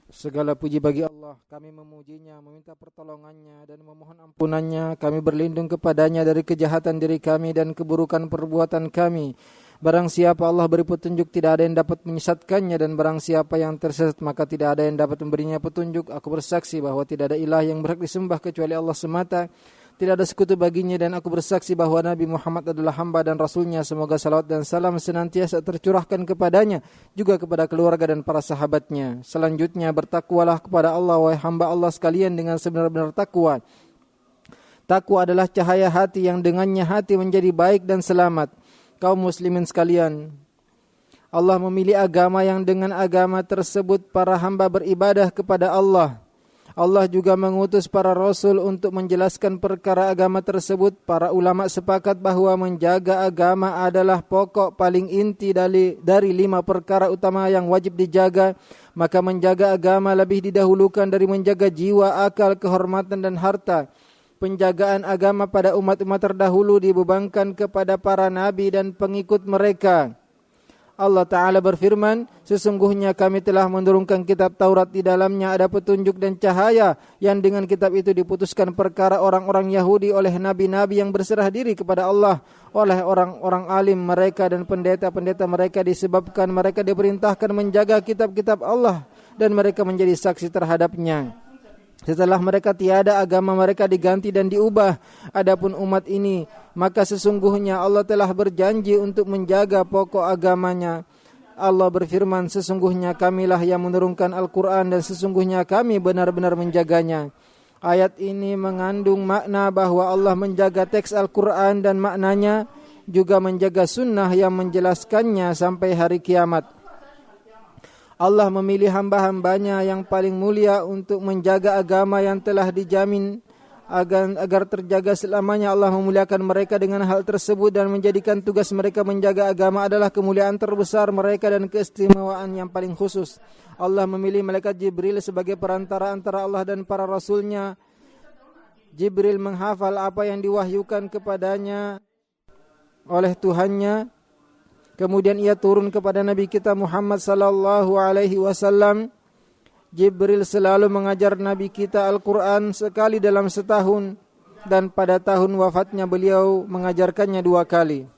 Segala puji bagi Allah, kami memujinya, meminta pertolongannya dan memohon ampunannya. Kami berlindung kepadanya dari kejahatan diri kami dan keburukan perbuatan kami. Barang siapa Allah beri petunjuk, tidak ada yang dapat menyesatkannya, dan barang siapa yang tersesat maka tidak ada yang dapat memberinya petunjuk. Aku bersaksi bahwa tidak ada ilah yang berhak disembah kecuali Allah semata. Tidak ada sekutu baginya, dan aku bersaksi bahwa Nabi Muhammad adalah hamba dan Rasulnya. Semoga salawat dan salam senantiasa tercurahkan kepadanya, juga kepada keluarga dan para sahabatnya. Selanjutnya bertakwalah kepada Allah, wahai hamba Allah sekalian, dengan sebenar-benar takwa. Takwa adalah cahaya hati yang dengannya hati menjadi baik dan selamat. Kaum muslimin sekalian, Allah memilih agama yang dengan agama tersebut para hamba beribadah kepada Allah. Allah juga mengutus para rasul untuk menjelaskan perkara agama tersebut. Para ulama sepakat bahwa menjaga agama adalah pokok paling inti dari 5 perkara utama yang wajib dijaga. Maka menjaga agama lebih didahulukan dari menjaga jiwa, akal, kehormatan dan harta. Penjagaan agama pada umat-umat terdahulu dibebankan kepada para nabi dan pengikut mereka. Allah Ta'ala berfirman, sesungguhnya kami telah menurunkan kitab Taurat, di dalamnya ada petunjuk dan cahaya, yang dengan kitab itu diputuskan perkara orang-orang Yahudi oleh nabi-nabi yang berserah diri kepada Allah, oleh orang-orang alim mereka dan pendeta-pendeta mereka, disebabkan mereka diperintahkan menjaga kitab-kitab Allah dan mereka menjadi saksi terhadapnya. Setelah mereka tiada, agama mereka diganti dan diubah. Adapun umat ini, maka sesungguhnya Allah telah berjanji untuk menjaga pokok agamanya. Allah berfirman, sesungguhnya kamilah yang menurunkan Al-Quran dan sesungguhnya kami benar-benar menjaganya. Ayat ini mengandung makna bahwa Allah menjaga teks Al-Quran dan maknanya juga menjaga sunnah yang menjelaskannya sampai hari kiamat. Allah memilih hamba-hambanya yang paling mulia untuk menjaga agama yang telah dijamin agar terjaga selamanya. Allah memuliakan mereka dengan hal tersebut dan menjadikan tugas mereka menjaga agama adalah kemuliaan terbesar mereka dan keistimewaan yang paling khusus. Allah memilih malaikat Jibril sebagai perantara antara Allah dan para rasulnya. Jibril menghafal apa yang diwahyukan kepadanya oleh Tuhannya. Kemudian ia turun kepada Nabi kita Muhammad sallallahu alaihi wasallam. Jibril selalu mengajar Nabi kita Al-Quran sekali dalam setahun, dan pada tahun wafatnya beliau mengajarkannya 2 kali.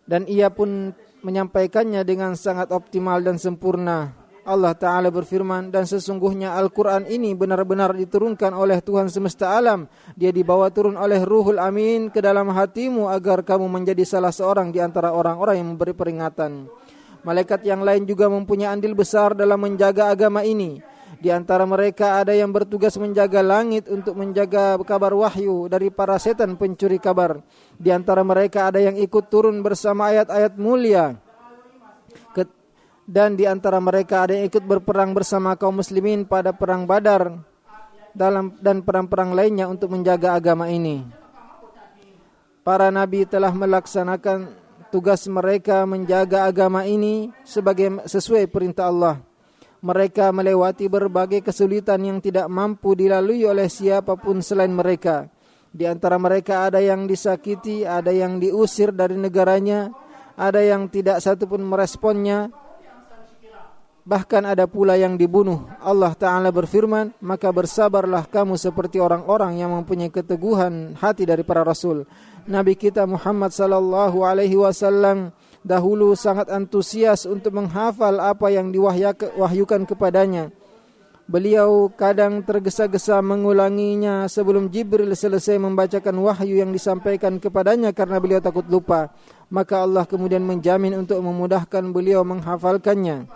Dan ia pun menyampaikannya dengan sangat optimal dan sempurna. Allah Ta'ala berfirman, dan sesungguhnya Al-Quran ini benar-benar diturunkan oleh Tuhan semesta alam. Dia dibawa turun oleh Ruhul Amin ke dalam hatimu agar kamu menjadi salah seorang di antara orang-orang yang memberi peringatan. Malaikat yang lain juga mempunyai andil besar dalam menjaga agama ini. Di antara mereka ada yang bertugas menjaga langit untuk menjaga kabar wahyu dari para setan pencuri kabar. Di antara mereka ada yang ikut turun bersama ayat-ayat mulia. Dan di antara mereka ada yang ikut berperang bersama kaum muslimin pada perang Badar dan perang-perang lainnya untuk menjaga agama ini. Para nabi telah melaksanakan tugas mereka menjaga agama ini sesuai perintah Allah. Mereka melewati berbagai kesulitan yang tidak mampu dilalui oleh siapapun selain mereka. Di antara mereka ada yang disakiti, ada yang diusir dari negaranya, ada yang tidak satupun meresponnya. Bahkan ada pula yang dibunuh. Allah Ta'ala berfirman, maka bersabarlah kamu seperti orang-orang yang mempunyai keteguhan hati dari para rasul. Nabi kita Muhammad sallallahu alaihi wasallam dahulu sangat antusias untuk menghafal apa yang diwahyukan kepadanya. Beliau kadang tergesa-gesa mengulanginya sebelum Jibril selesai membacakan wahyu yang disampaikan kepadanya karena beliau takut lupa. Maka Allah kemudian menjamin untuk memudahkan beliau menghafalkannya.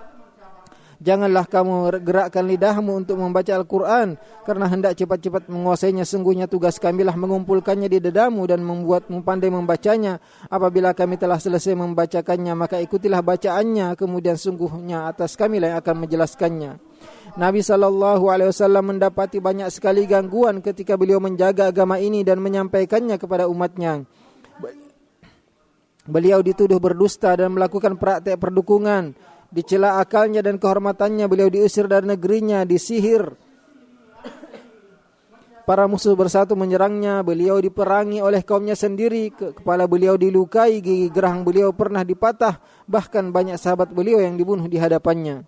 Janganlah kamu gerakkan lidahmu untuk membaca Al-Quran karena hendak cepat-cepat menguasainya. Sungguhnya tugas kamilah mengumpulkannya di dadamu dan membuatmu pandai membacanya. Apabila kami telah selesai membacakannya, maka ikutilah bacaannya. Kemudian sungguhnya atas kamilah yang akan menjelaskannya. Nabi SAW mendapati banyak sekali gangguan ketika beliau menjaga agama ini dan menyampaikannya kepada umatnya. Beliau dituduh berdusta dan melakukan praktek perdukungan. Dicela akalnya dan kehormatannya, beliau diusir dari negerinya, disihir. Para musuh bersatu menyerangnya, beliau diperangi oleh kaumnya sendiri, kepala beliau dilukai, gigi geraham beliau pernah dipatah, bahkan banyak sahabat beliau yang dibunuh di hadapannya.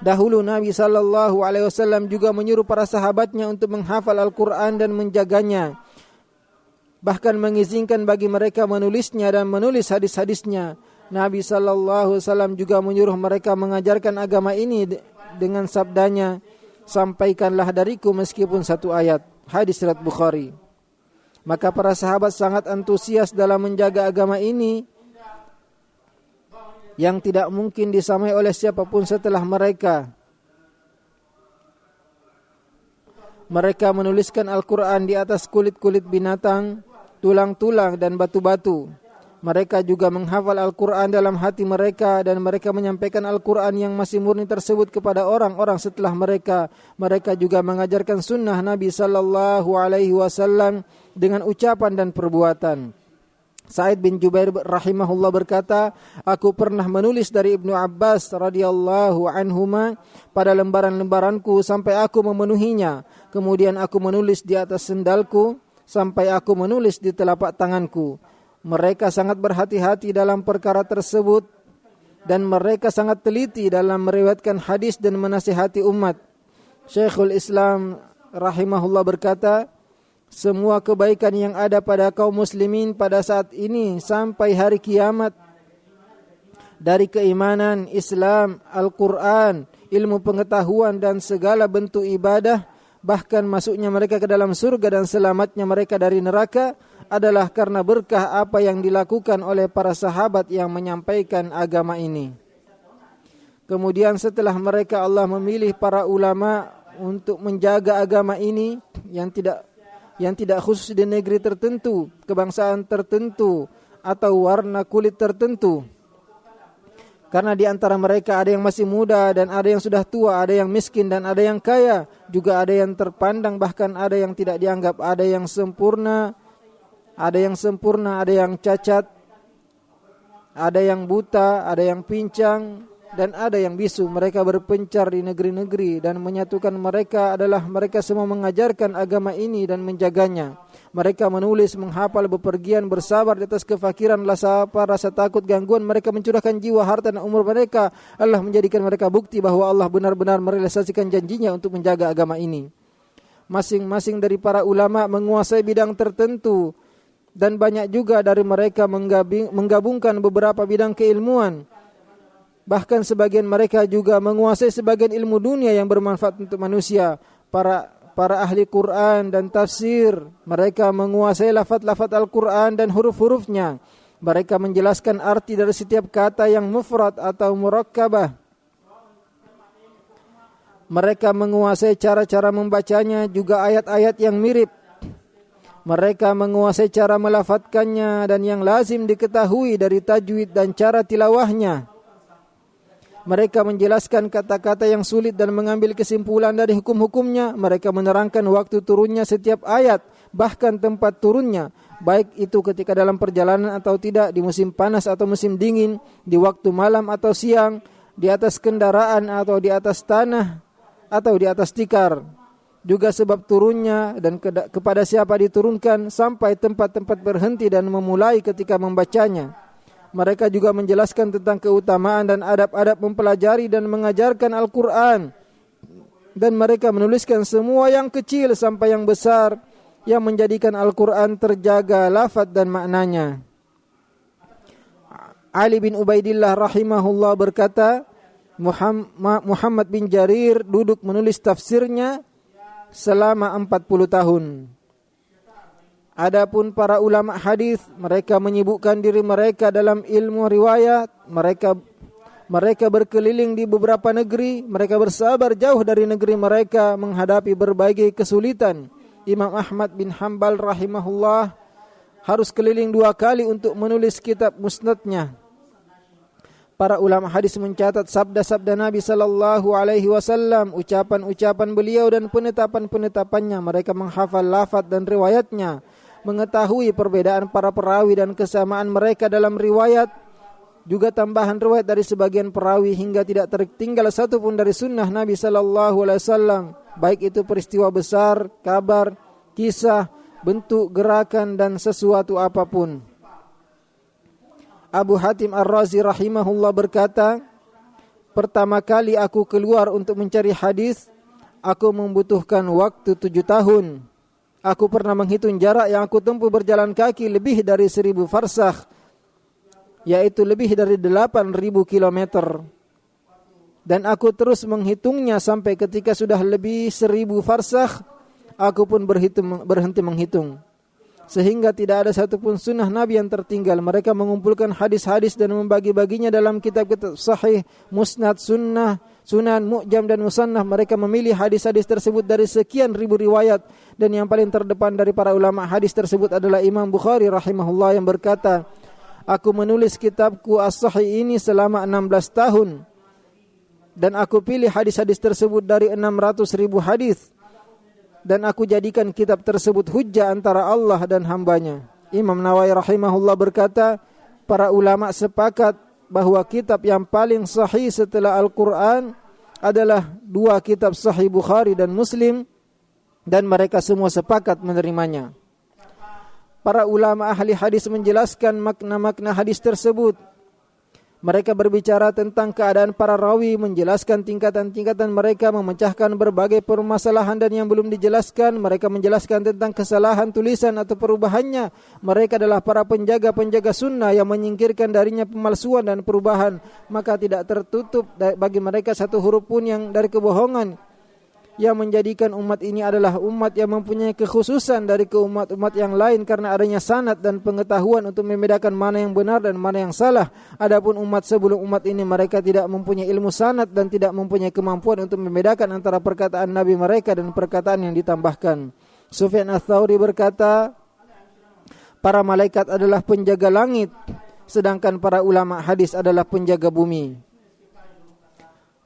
Dahulu Nabi sallallahu alaihi wasallam juga menyuruh para sahabatnya untuk menghafal Al-Quran dan menjaganya. Bahkan mengizinkan bagi mereka menulisnya dan menulis hadis-hadisnya. Nabi sallallahu alaihi wasallam juga menyuruh mereka mengajarkan agama ini dengan sabdanya, sampaikanlah dariku meskipun satu ayat. Hadis riwayat Bukhari. Maka para sahabat sangat antusias dalam menjaga agama ini yang tidak mungkin disamai oleh siapapun setelah mereka. Mereka menuliskan Al-Quran di atas kulit-kulit binatang, tulang-tulang dan batu-batu. Mereka juga menghafal Al-Quran dalam hati mereka dan mereka menyampaikan Al-Quran yang masih murni tersebut kepada orang-orang setelah mereka. Mereka juga mengajarkan sunnah Nabi sallallahu alaihi wasallam dengan ucapan dan perbuatan. Sa'id bin Jubair rahimahullah berkata, aku pernah menulis dari Ibnu Abbas radhiyallahu anhuma pada lembaran-lembaranku sampai aku memenuhinya. Kemudian aku menulis di atas sendalku sampai aku menulis di telapak tanganku. Mereka sangat berhati-hati dalam perkara tersebut dan mereka sangat teliti dalam meriwayatkan hadis dan menasihati umat. Syekhul Islam rahimahullah berkata, semua kebaikan yang ada pada kaum muslimin pada saat ini sampai hari kiamat, dari keimanan, Islam, Al-Quran, ilmu pengetahuan dan segala bentuk ibadah, bahkan masuknya mereka ke dalam surga dan selamatnya mereka dari neraka, adalah karena berkah apa yang dilakukan oleh para sahabat yang menyampaikan agama ini. Kemudian setelah mereka Allah memilih para ulama untuk menjaga agama ini yang tidak khusus di negeri tertentu, kebangsaan tertentu atau warna kulit tertentu. Karena di antara mereka ada yang masih muda dan ada yang sudah tua, ada yang miskin dan ada yang kaya, juga ada yang terpandang bahkan ada yang tidak dianggap, ada yang sempurna, ada yang cacat, ada yang buta, ada yang pincang, dan ada yang bisu. Mereka berpencar di negeri-negeri dan menyatukan mereka adalah mereka semua mengajarkan agama ini dan menjaganya. Mereka menulis, menghafal, bepergian, bersabar di atas kefakiran, rasa takut, gangguan. Mereka mencurahkan jiwa, harta dan umur mereka. Allah menjadikan mereka bukti bahwa Allah benar-benar merealisasikan janjinya untuk menjaga agama ini. Masing-masing dari para ulama menguasai bidang tertentu dan banyak juga dari mereka menggabungkan beberapa bidang keilmuan. Bahkan sebagian mereka juga menguasai sebagian ilmu dunia yang bermanfaat untuk manusia. Para ahli Quran dan tafsir, mereka menguasai lafaz-lafaz Al-Quran dan huruf-hurufnya. Mereka menjelaskan arti dari setiap kata yang mufrad atau murakkabah. Mereka menguasai cara-cara membacanya, juga ayat-ayat yang mirip. Mereka menguasai cara melafadzkannya dan yang lazim diketahui dari tajwid dan cara tilawahnya. Mereka menjelaskan kata-kata yang sulit dan mengambil kesimpulan dari hukum-hukumnya. Mereka menerangkan waktu turunnya setiap ayat, bahkan tempat turunnya, baik itu ketika dalam perjalanan atau tidak, di musim panas atau musim dingin, di waktu malam atau siang, di atas kendaraan atau di atas tanah atau di atas tikar. Juga sebab turunnya dan kepada siapa diturunkan, sampai tempat-tempat berhenti dan memulai ketika membacanya. Mereka juga menjelaskan tentang keutamaan dan adab-adab mempelajari dan mengajarkan Al-Quran. Dan mereka menuliskan semua yang kecil sampai yang besar yang menjadikan Al-Quran terjaga lafaz dan maknanya. Ali bin Ubaidillah rahimahullah berkata, Muhammad bin Jarir duduk menulis tafsirnya selama 40 tahun. Adapun para ulama hadis, mereka menyibukkan diri mereka dalam ilmu riwayat. Mereka berkeliling di beberapa negeri. Mereka bersabar jauh dari negeri mereka menghadapi berbagai kesulitan. Imam Ahmad bin Hanbal rahimahullah harus keliling 2 kali untuk menulis kitab musnadnya. Para ulama hadis mencatat sabda-sabda Nabi sallallahu alaihi wasallam, ucapan-ucapan beliau dan penetapan-penetapannya. Mereka menghafal lafaz dan riwayatnya, mengetahui perbedaan para perawi dan kesamaan mereka dalam riwayat, juga tambahan riwayat dari sebagian perawi hingga tidak tertinggal satu pun dari sunnah Nabi sallallahu alaihi wasallam, baik itu peristiwa besar, kabar, kisah, bentuk, gerakan dan sesuatu apapun. Abu Hatim Ar-Razi rahimahullah berkata, pertama kali aku keluar untuk mencari hadis, aku membutuhkan waktu 7 tahun. Aku pernah menghitung jarak yang aku tempuh berjalan kaki lebih dari 1000 farsakh, yaitu lebih dari 8000 kilometer. Dan aku terus menghitungnya sampai ketika sudah lebih 1000 farsakh, aku pun berhenti menghitung. Sehingga tidak ada satupun sunnah Nabi yang tertinggal. Mereka mengumpulkan hadis-hadis dan membagi-baginya dalam kitab-kitab sahih, musnad, sunnah, sunan, mu'jam dan musannaf. Mereka memilih hadis-hadis tersebut dari sekian ribu riwayat. Dan yang paling terdepan dari para ulama hadis tersebut adalah Imam Bukhari rahimahullah yang berkata, aku menulis kitabku As-Sahih ini selama 16 tahun. Dan aku pilih hadis-hadis tersebut dari 600.000 hadis. Dan aku jadikan kitab tersebut hujjah antara Allah dan hambanya. Imam Nawawi rahimahullah berkata, para ulama sepakat bahwa kitab yang paling sahih setelah Al-Quran adalah 2 kitab sahih Bukhari dan Muslim, dan mereka semua sepakat menerimanya. Para ulama ahli hadis menjelaskan makna-makna hadis tersebut. Mereka berbicara tentang keadaan para rawi, menjelaskan tingkatan-tingkatan mereka, memecahkan berbagai permasalahan dan yang belum dijelaskan. Mereka menjelaskan tentang kesalahan tulisan atau perubahannya. Mereka adalah para penjaga-penjaga sunnah yang menyingkirkan darinya pemalsuan dan perubahan. Maka tidak tertutup bagi mereka satu huruf pun yang dari kebohongan, yang menjadikan umat ini adalah umat yang mempunyai kekhususan dari umat-umat yang lain karena adanya sanad dan pengetahuan untuk membedakan mana yang benar dan mana yang salah. Adapun umat sebelum umat ini, mereka tidak mempunyai ilmu sanad dan tidak mempunyai kemampuan untuk membedakan antara perkataan Nabi mereka dan perkataan yang ditambahkan. Sufyan Ats-Tsauri berkata, para malaikat adalah penjaga langit, sedangkan para ulama hadis adalah penjaga bumi.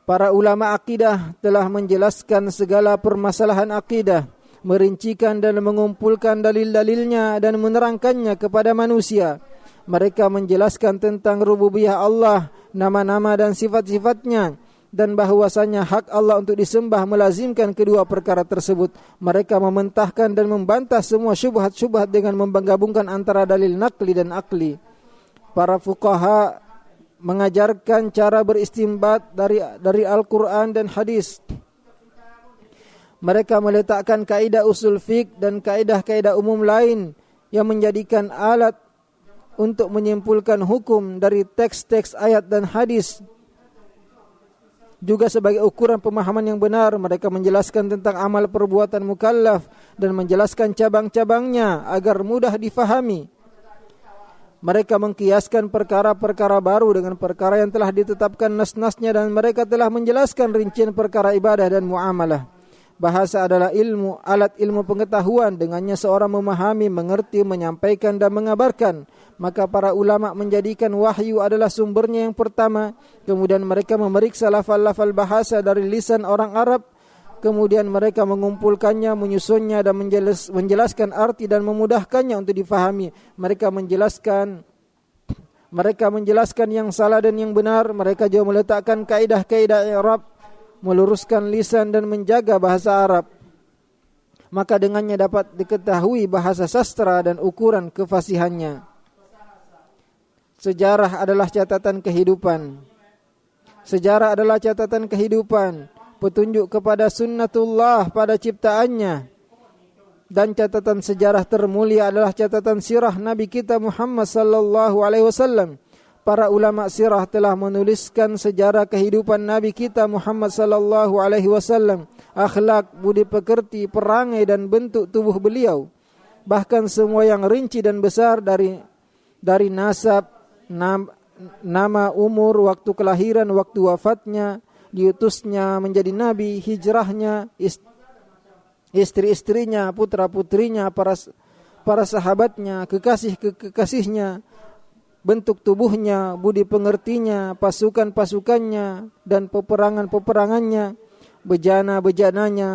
Para ulama akidah telah menjelaskan segala permasalahan akidah, merincikan dan mengumpulkan dalil-dalilnya dan menerangkannya kepada manusia. Mereka menjelaskan tentang rububiyah Allah, nama-nama dan sifat-sifatnya, dan bahwasanya hak Allah untuk disembah melazimkan kedua perkara tersebut. Mereka mementahkan dan membantah semua syubhat-syubhat dengan menggabungkan antara dalil naqli dan akli. Para fuqaha mengajarkan cara beristinbat dari Al-Quran dan hadis. Mereka meletakkan kaidah usul fiqh dan kaidah-kaidah umum lain yang menjadikan alat untuk menyimpulkan hukum dari teks-teks ayat dan hadis. Juga sebagai ukuran pemahaman yang benar, mereka menjelaskan tentang amal perbuatan mukallaf dan menjelaskan cabang-cabangnya agar mudah difahami. Mereka mengkiaskan perkara-perkara baru dengan perkara yang telah ditetapkan nas-nasnya, dan mereka telah menjelaskan rincian perkara ibadah dan muamalah. Bahasa adalah ilmu, alat ilmu pengetahuan. Dengannya seorang memahami, mengerti, menyampaikan dan mengabarkan. Maka para ulama menjadikan wahyu adalah sumbernya yang pertama. Kemudian mereka memeriksa lafal-lafal bahasa dari lisan orang Arab. Kemudian mereka mengumpulkannya, menyusunnya dan menjelaskan arti dan memudahkannya untuk difahami. Mereka menjelaskan yang salah dan yang benar. Mereka juga meletakkan kaidah-kaidah i'rab, meluruskan lisan dan menjaga bahasa Arab. Maka dengannya dapat diketahui bahasa sastra dan ukuran kefasihannya. Sejarah adalah catatan kehidupan. Sejarah adalah catatan kehidupan, petunjuk kepada sunnatullah pada ciptaannya. Dan catatan sejarah termulia adalah catatan sirah Nabi kita Muhammad sallallahu alaihi wasallam. Para ulama sirah telah menuliskan sejarah kehidupan Nabi kita Muhammad sallallahu alaihi wasallam, akhlak, budi pekerti, perangai dan bentuk tubuh beliau. Bahkan semua yang rinci dan besar dari nasab, nama, umur, waktu kelahiran, waktu wafatnya, diutusnya menjadi nabi, hijrahnya, istri-istrinya, putra-putrinya, para sahabatnya, kekasih-kekasihnya, bentuk tubuhnya, budi pengertinya, pasukan-pasukannya dan peperangan-peperangannya, bejana-bejananya,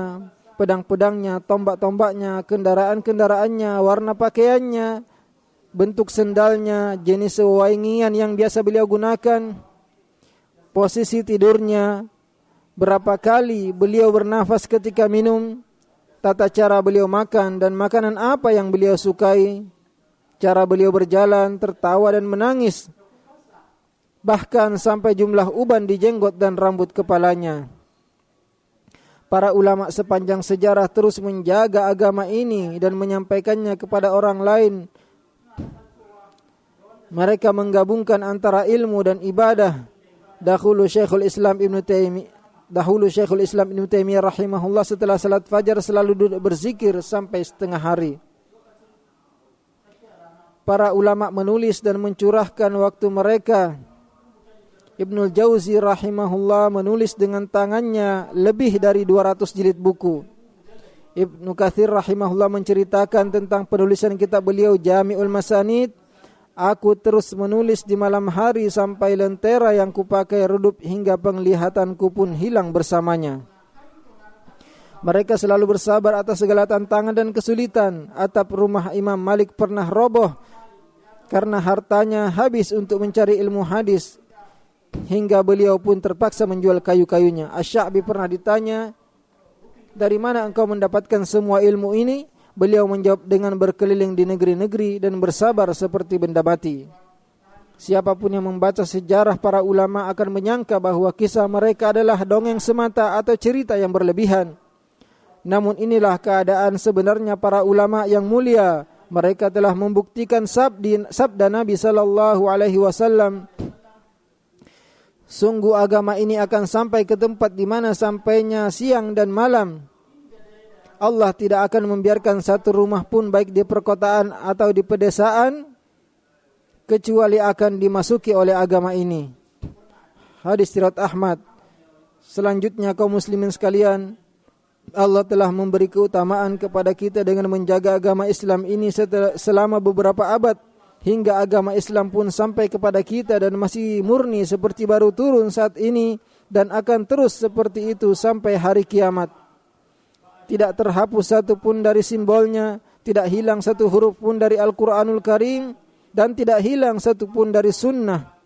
pedang-pedangnya, tombak-tombaknya, kendaraan-kendaraannya, warna pakaiannya, bentuk sendalnya, jenis wewangian yang biasa beliau gunakan, posisi tidurnya, berapa kali beliau bernafas ketika minum, tata cara beliau makan dan makanan apa yang beliau sukai, cara beliau berjalan, tertawa dan menangis, bahkan sampai jumlah uban di jenggot dan rambut kepalanya. Para ulama sepanjang sejarah terus menjaga agama ini dan menyampaikannya kepada orang lain. Mereka menggabungkan antara ilmu dan ibadah. Dahulu Syekhul Islam Ibn Taimiyah rahimahullah setelah salat fajar selalu duduk berzikir sampai setengah hari. Para ulama menulis dan mencurahkan waktu mereka. Ibnul Jauzi rahimahullah menulis dengan tangannya lebih dari 200 jilid buku. Ibnu Katsir rahimahullah menceritakan tentang penulisan kitab beliau Jami'ul Masanid. Aku terus menulis di malam hari sampai lentera yang kupakai redup hingga penglihatanku pun hilang bersamanya. Mereka selalu bersabar atas segala tantangan dan kesulitan. Atap rumah Imam Malik pernah roboh karena hartanya habis untuk mencari ilmu hadis, hingga beliau pun terpaksa menjual kayu-kayunya. Asy-Sya'bi pernah ditanya, "Dari mana engkau mendapatkan semua ilmu ini?" Beliau menjawab, dengan berkeliling di negeri-negeri dan bersabar seperti benda mati. Siapapun yang membaca sejarah para ulama akan menyangka bahwa kisah mereka adalah dongeng semata atau cerita yang berlebihan. Namun inilah keadaan sebenarnya para ulama yang mulia. Mereka telah membuktikan sabda Nabi sallallahu alaihi wasallam, "Sungguh agama ini akan sampai ke tempat di mana sampainya siang dan malam. Allah tidak akan membiarkan satu rumah pun baik di perkotaan atau di pedesaan kecuali akan dimasuki oleh agama ini." Hadis riwayat Ahmad. Selanjutnya kaum muslimin sekalian, Allah telah memberi keutamaan kepada kita dengan menjaga agama Islam ini selama beberapa abad, hingga agama Islam pun sampai kepada kita dan masih murni seperti baru turun saat ini, dan akan terus seperti itu sampai hari kiamat. Tidak terhapus satu pun dari simbolnya, tidak hilang satu huruf pun dari Al-Quranul Karim, dan tidak hilang satu pun dari sunnah.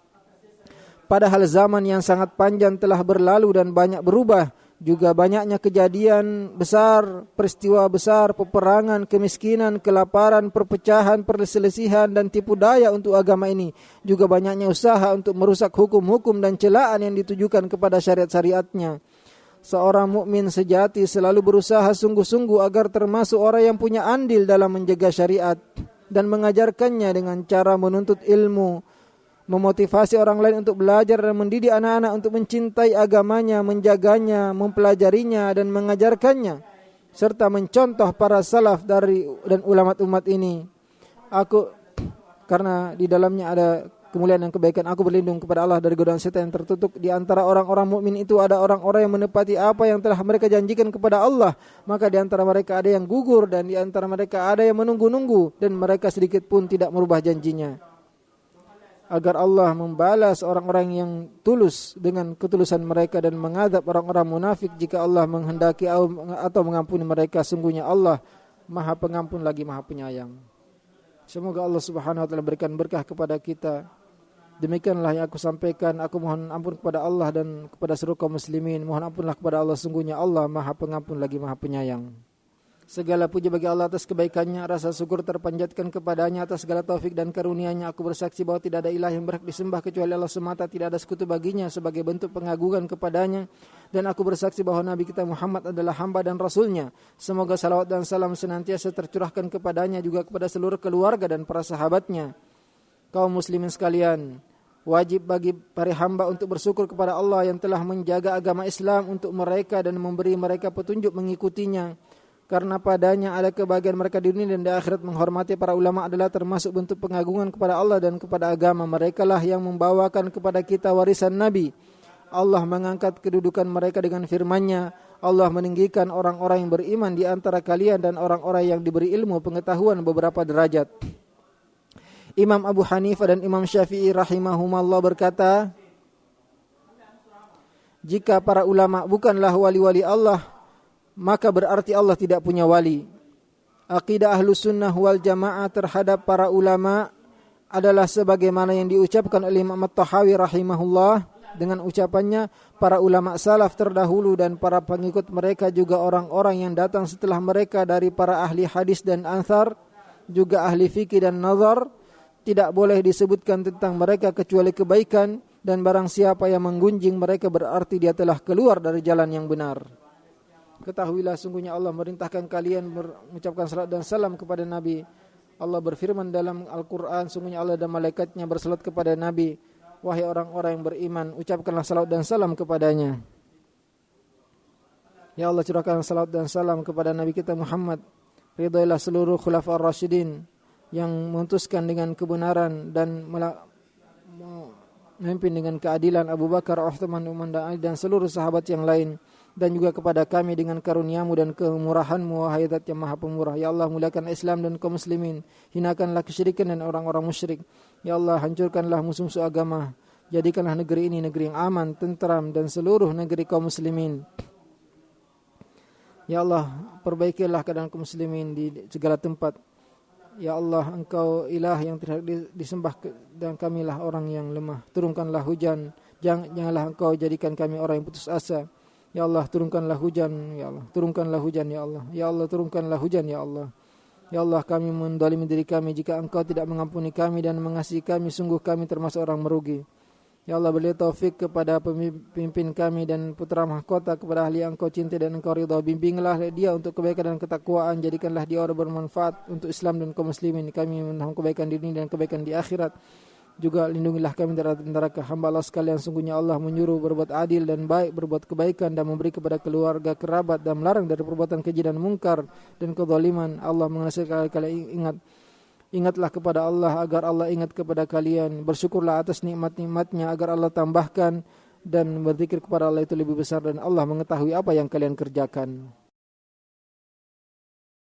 Padahal zaman yang sangat panjang telah berlalu dan banyak berubah. Juga banyaknya kejadian besar, peristiwa besar, peperangan, kemiskinan, kelaparan, perpecahan, perselisihan, dan tipu daya untuk agama ini. Juga banyaknya usaha untuk merusak hukum-hukum dan celaan yang ditujukan kepada syariat-syariatnya. Seorang mukmin sejati selalu berusaha sungguh-sungguh agar termasuk orang yang punya andil dalam menjaga syariat dan mengajarkannya dengan cara menuntut ilmu, memotivasi orang lain untuk belajar dan mendidik anak-anak untuk mencintai agamanya, menjaganya, mempelajarinya dan mengajarkannya, serta mencontoh para salaf dan ulama umat ini. Karena di dalamnya ada kemuliaan dan kebaikan, aku berlindung kepada Allah dari godaan setan yang tertutup. Di antara orang-orang mukmin itu ada orang-orang yang menepati apa yang telah mereka janjikan kepada Allah. Maka di antara mereka ada yang gugur dan di antara mereka ada yang menunggu-nunggu, dan mereka sedikit pun tidak merubah janjinya. Agar Allah membalas orang-orang yang tulus dengan ketulusan mereka dan mengadab orang-orang munafik jika Allah menghendaki atau mengampuni mereka. Sungguhnya Allah Maha Pengampun lagi Maha Penyayang. Semoga Allah Subhanahu wa taala berikan berkah kepada kita. Demikianlah yang aku sampaikan. Aku mohon ampun kepada Allah dan kepada seluruh kaum muslimin. Mohon ampunlah kepada Allah. Sungguhnya Allah Maha Pengampun lagi Maha Penyayang. Segala puji bagi Allah atas kebaikannya, rasa syukur terpanjatkan kepadanya atas segala taufik dan karunia-Nya. Aku bersaksi bahwa tidak ada ilah yang berhak disembah kecuali Allah semata, tidak ada sekutu baginya sebagai bentuk pengagungan kepadanya. Dan aku bersaksi bahwa Nabi kita Muhammad adalah hamba dan Rasul-Nya. Semoga salawat dan salam senantiasa tercurahkan kepadanya, juga kepada seluruh keluarga dan para sahabatnya. Kaum muslimin sekalian, wajib bagi para hamba untuk bersyukur kepada Allah yang telah menjaga agama Islam untuk mereka dan memberi mereka petunjuk mengikutinya. Karena padanya ada kebahagiaan mereka di dunia dan di akhirat. Menghormati para ulama adalah termasuk bentuk pengagungan kepada Allah dan kepada agama. Mereka lah yang membawakan kepada kita warisan Nabi. Allah mengangkat kedudukan mereka dengan firman-Nya. Allah meninggikan orang-orang yang beriman di antara kalian dan orang-orang yang diberi ilmu pengetahuan beberapa derajat. Imam Abu Hanifah dan Imam Syafi'i rahimahumallah berkata, jika para ulama bukanlah wali-wali Allah, maka berarti Allah tidak punya wali. Aqidah Ahlus Sunnah wal Jamaah terhadap para ulama adalah sebagaimana yang diucapkan oleh Imam At-Tahawi rahimahullah dengan ucapannya, para ulama salaf terdahulu dan para pengikut mereka juga orang-orang yang datang setelah mereka dari para ahli hadis dan athar, juga ahli fikih dan nazar. Tidak boleh disebutkan tentang mereka kecuali kebaikan, Dan barang siapa yang menggunjing mereka berarti dia telah keluar dari jalan yang benar. Ketahuilah sungguhnya Allah merintahkan kalian mengucapkan salat dan salam kepada Nabi. Allah berfirman dalam Al-Quran, sungguhnya Allah dan malaikatnya bersalat kepada Nabi. Wahai orang-orang yang beriman, ucapkanlah salat dan salam kepadanya. Ya Allah, curahkan salat dan salam kepada Nabi kita Muhammad. Ridailah seluruh khulafa ar-rasyidin yang memutuskan dengan kebenaran dan memimpin dengan keadilan, Abu Bakar, Uthman, Umar dan Ali dan seluruh sahabat yang lain, dan juga kepada kami dengan karuniamu dan kemurahanmu, wahai Zat yang Maha Pemurah. Ya Allah, muliakan Islam dan kaum muslimin, hinakanlah kesyirikan dan orang-orang musyrik. Ya Allah, hancurkanlah musuh-musuh agama, jadikanlah negeri ini negeri yang aman, tentram, dan seluruh negeri kaum muslimin. Ya Allah, perbaikilah keadaan kaum muslimin di segala tempat. Ya Allah, Engkau ilah yang tidak disembah dan kamilah orang yang lemah. Turunkanlah hujan, janganlah Engkau jadikan kami orang yang putus asa. Ya Allah, turunkanlah hujan, ya Allah, turunkanlah hujan, ya Allah. Ya Allah, turunkanlah hujan, ya Allah. Ya Allah, kami mendolimi diri kami jika Engkau tidak mengampuni kami dan mengasihi kami, sungguh kami termasuk orang merugi. Ya Allah, beri taufik kepada pemimpin kami dan putra mahkota, kepada ahli yang Engkau cintai dan Engkau ridha. Bimbinglah dia untuk kebaikan dan ketakwaan, jadikanlah dia orang bermanfaat untuk Islam dan kaum muslimin. Kami memohon kebaikan di dunia dan kebaikan di akhirat. Juga lindungilah kami dari neraka. Hamba Allah sekalian, sungguhnya Allah menyuruh berbuat adil dan baik, berbuat kebaikan dan memberi kepada keluarga, kerabat, dan melarang dari perbuatan keji dan mungkar dan kezaliman. Allah mengasihkan kalian Ingatlah kepada Allah agar Allah ingat kepada kalian. Bersyukurlah atas nikmat-nikmatnya agar Allah tambahkan. Dan berzikir kepada Allah itu lebih besar. Dan Allah mengetahui apa yang kalian kerjakan.